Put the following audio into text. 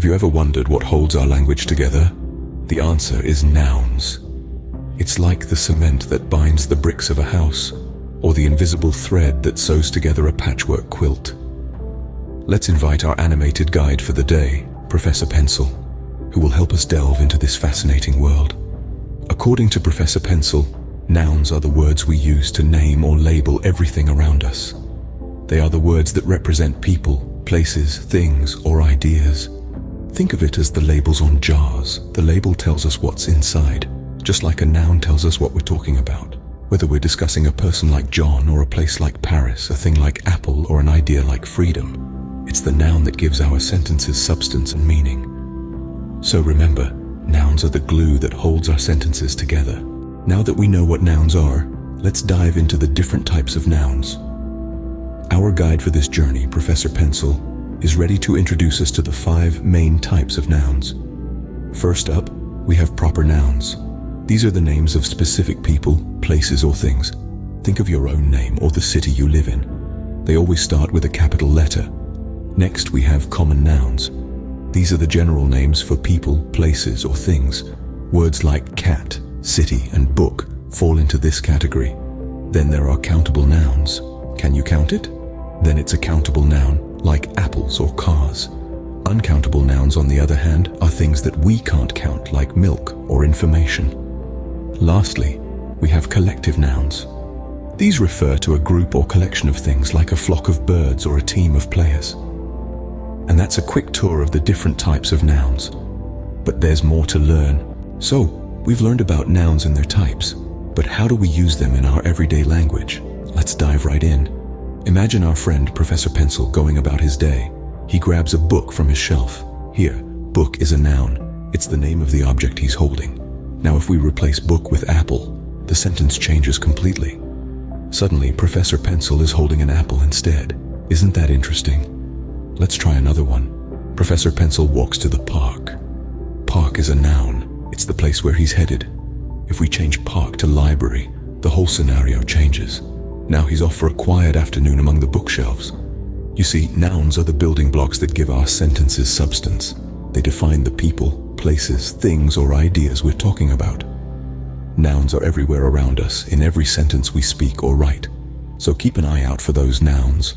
Have you ever wondered what holds our language together? The answer is nouns. It's like the cement that binds the bricks of a house, or the invisible thread that sews together a patchwork quilt. Let's invite our animated guide for the day, Professor Pencil, who will help us delve into this fascinating world. According to Professor Pencil, nouns are the words we use to name or label everything around us. They are the words that represent people, places, things, or ideas. Think of it as the labels on jars. The label tells us what's inside, just like a noun tells us what we're talking about. Whether we're discussing a person like John or a place like Paris, a thing like Apple or an idea like freedom, it's the noun that gives our sentences substance and meaning. So remember, nouns are the glue that holds our sentences together. Now that we know what nouns are, let's dive into the different types of nouns. Our guide for this journey, Professor Pencil, is ready to introduce us to the 5 main types of nouns. First up, we have proper nouns. These are the names of specific people, places, or things. Think of your own name or the city you live in. They always start with a capital letter. Next, we have common nouns. These are the general names for people, places, or things. Words like cat, city, and book fall into this category. Then there are countable nouns. Can you count it? Then it's a countable noun, like apples or cars. Uncountable nouns, on the other hand, are things that we can't count, like milk or information. Lastly, we have collective nouns. These refer to a group or collection of things, like a flock of birds or a team of players. And that's a quick tour of the different types of nouns. But there's more to learn. So, we've learned about nouns and their types, but how do we use them in our everyday language? Let's dive right in. Imagine our friend Professor Pencil going about his day. He grabs a book from his shelf. Here, book is a noun. It's the name of the object he's holding. Now if we replace book with apple, the sentence changes completely. Suddenly, Professor Pencil is holding an apple instead. Isn't that interesting? Let's try another one. Professor Pencil walks to the park. Park is a noun. It's the place where he's headed. If we change park to library, the whole scenario changes. Now he's off for a quiet afternoon among the bookshelves. You see, nouns are the building blocks that give our sentences substance. They define the people, places, things, or ideas we're talking about. Nouns are everywhere around us, in every sentence we speak or write. So keep an eye out for those nouns.